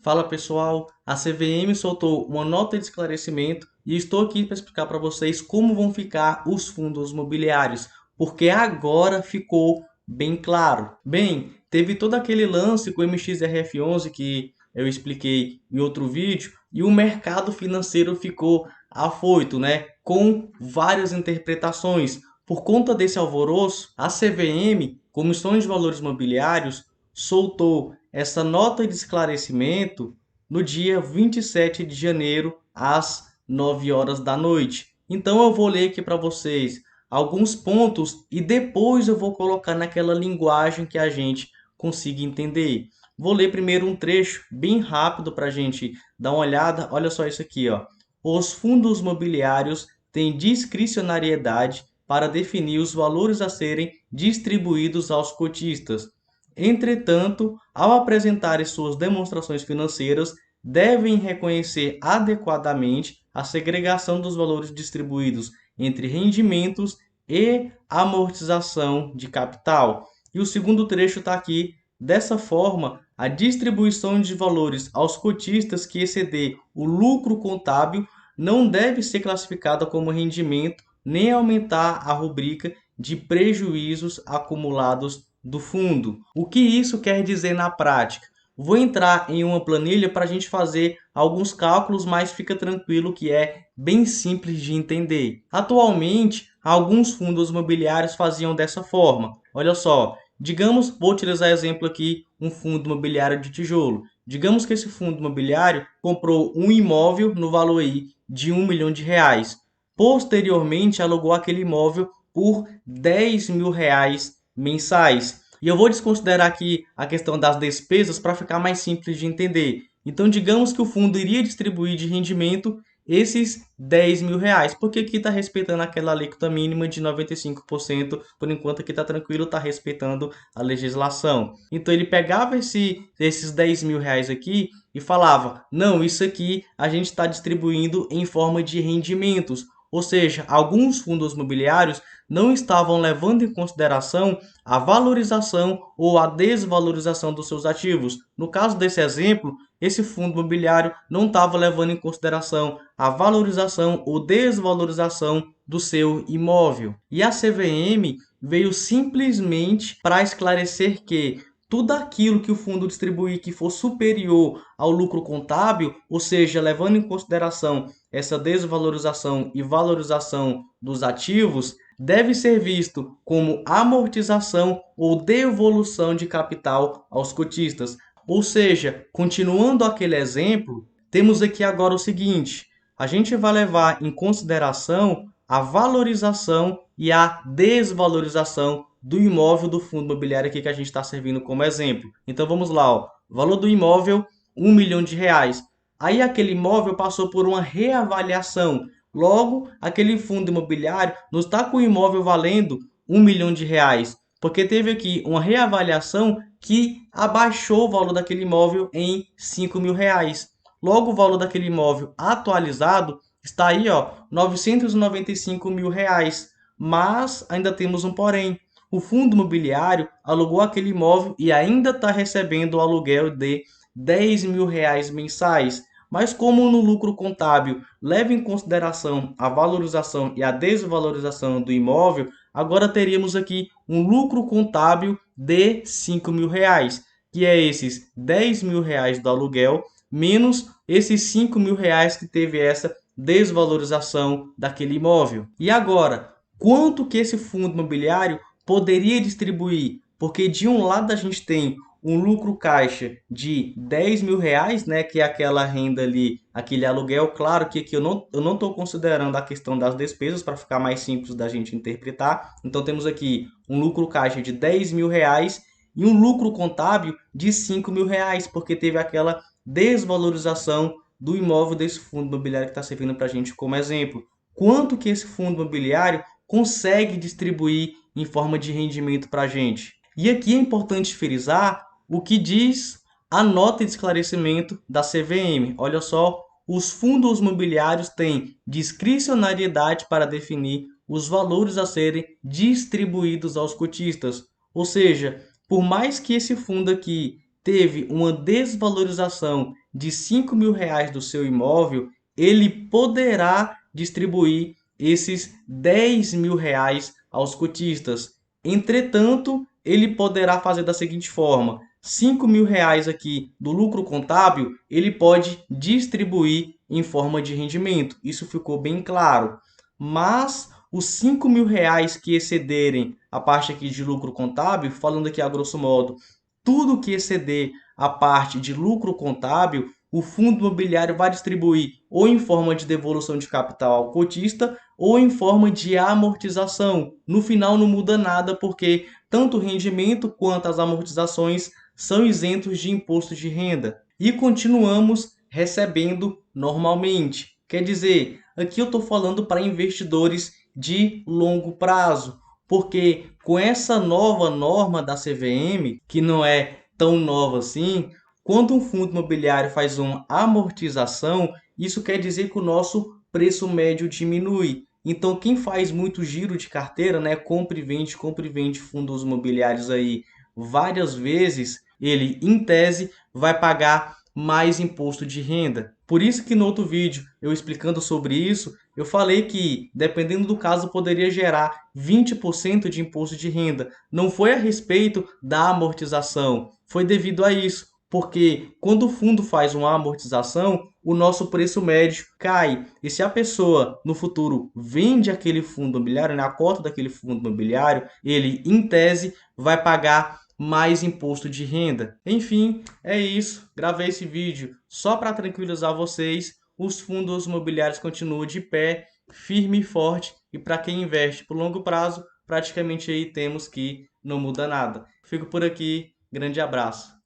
Fala pessoal, a CVM soltou uma nota de esclarecimento e estou aqui para explicar para vocês como vão ficar os fundos imobiliários, porque agora ficou bem claro. Bem, teve todo aquele lance com o MXRF11 que eu expliquei em outro vídeo e o mercado financeiro ficou afoito, né, com várias interpretações. Por conta desse alvoroço, a CVM, Comissões de Valores Imobiliários, soltou essa nota de esclarecimento no dia 27 de janeiro, às 9 horas da noite. Então eu vou ler aqui para vocês alguns pontos e depois eu vou colocar naquela linguagem que a gente consiga entender. Vou ler primeiro um trecho bem rápido para a gente dar uma olhada. Olha só isso aqui, ó. Os fundos imobiliários têm discricionariedade para definir os valores a serem distribuídos aos cotistas. Entretanto, ao apresentarem suas demonstrações financeiras, devem reconhecer adequadamente a segregação dos valores distribuídos entre rendimentos e amortização de capital. E o segundo trecho está aqui. Dessa forma, a distribuição de valores aos cotistas que exceder o lucro contábil não deve ser classificada como rendimento nem aumentar a rubrica de prejuízos acumulados do fundo. O que isso quer dizer na prática? Vou entrar em uma planilha para a gente fazer alguns cálculos, mas fica tranquilo que é bem simples de entender. Atualmente, alguns fundos imobiliários faziam dessa forma. Olha só, digamos, vou utilizar exemplo aqui, um fundo imobiliário de tijolo. Digamos que esse fundo imobiliário comprou um imóvel no valor aí de R$ 1 milhão. Posteriormente, alugou aquele imóvel por R$ 10 mil mensais. E eu vou desconsiderar aqui a questão das despesas para ficar mais simples de entender. Então, digamos que o fundo iria distribuir de rendimento esses R$ 10 mil, porque aqui está respeitando aquela alíquota mínima de 95%, por enquanto aqui está tranquilo, está respeitando a legislação. Então ele pegava esses R$ 10 mil aqui e falava, não, isso aqui a gente está distribuindo em forma de rendimentos. Ou seja, alguns fundos imobiliários não estavam levando em consideração a valorização ou a desvalorização dos seus ativos. No caso desse exemplo, esse fundo imobiliário não estava levando em consideração a valorização ou desvalorização do seu imóvel. E a CVM veio simplesmente para esclarecer que tudo aquilo que o fundo distribuir que for superior ao lucro contábil, ou seja, levando em consideração essa desvalorização e valorização dos ativos, deve ser visto como amortização ou devolução de capital aos cotistas. Ou seja, continuando aquele exemplo, temos aqui agora o seguinte: a gente vai levar em consideração a valorização e a desvalorização do imóvel do fundo imobiliário aqui que a gente está servindo como exemplo. Então vamos lá, ó. Valor do imóvel, R$ 1 milhão. Aí aquele imóvel passou por uma reavaliação. Logo, aquele fundo imobiliário não está com o imóvel valendo R$ 1 milhão, porque teve aqui uma reavaliação que abaixou o valor daquele imóvel em R$ 5 mil. Logo, o valor daquele imóvel atualizado está aí, ó, R$ 995 mil. Mas ainda temos um porém. O fundo imobiliário alugou aquele imóvel e ainda está recebendo o aluguel de R$ 10 mil mensais. Mas como no lucro contábil leva em consideração a valorização e a desvalorização do imóvel, agora teríamos aqui um lucro contábil de R$ 5 mil, que é esses R$ 10 mil do aluguel, menos esses R$ 5 mil que teve essa desvalorização daquele imóvel. E agora, quanto que esse fundo imobiliário poderia distribuir? Porque de um lado a gente tem um lucro caixa de R$ 10 mil, né, que é aquela renda ali, aquele aluguel. Claro que aqui eu não estou considerando a questão das despesas para ficar mais simples da gente interpretar. Então temos aqui um lucro caixa de R$ 10 mil e um lucro contábil de R$ 5 mil, porque teve aquela desvalorização do imóvel desse fundo imobiliário que está servindo para a gente como exemplo. Quanto que esse fundo imobiliário consegue distribuir em forma de rendimento para a gente? E aqui é importante frisar o que diz a nota de esclarecimento da CVM. Olha só, os fundos imobiliários têm discricionariedade para definir os valores a serem distribuídos aos cotistas. Ou seja, por mais que esse fundo aqui teve uma desvalorização de R$ 5.000 do seu imóvel, ele poderá distribuir esses R$ 10.000 aos cotistas. Entretanto, ele poderá fazer da seguinte forma: R$ 5.000 aqui do lucro contábil, ele pode distribuir em forma de rendimento. Isso ficou bem claro. Mas os R$ 5.000 que excederem a parte aqui de lucro contábil, falando aqui a grosso modo, tudo que exceder a parte de lucro contábil, o fundo imobiliário vai distribuir ou em forma de devolução de capital ao cotista ou em forma de amortização. No final não muda nada porque tanto o rendimento quanto as amortizações são isentos de imposto de renda e continuamos recebendo normalmente. Quer dizer, aqui eu estou falando para investidores de longo prazo, porque com essa nova norma da CVM, que não é tão nova assim, quando um fundo imobiliário faz uma amortização, isso quer dizer que o nosso preço médio diminui. Então, quem faz muito giro de carteira, né, compra e vende fundos imobiliários aí várias vezes, ele, em tese, vai pagar mais imposto de renda. Por isso que no outro vídeo, eu explicando sobre isso, eu falei que, dependendo do caso, poderia gerar 20% de imposto de renda. Não foi a respeito da amortização, foi devido a isso. Porque quando o fundo faz uma amortização, o nosso preço médio cai. E se a pessoa no futuro vende aquele fundo imobiliário, né, a cota daquele fundo imobiliário, ele, em tese, vai pagar mais imposto de renda. Enfim, é isso. Gravei esse vídeo só para tranquilizar vocês. Os fundos imobiliários continuam de pé, firme e forte. E para quem investe por longo prazo, praticamente aí temos que não muda nada. Fico por aqui. Grande abraço.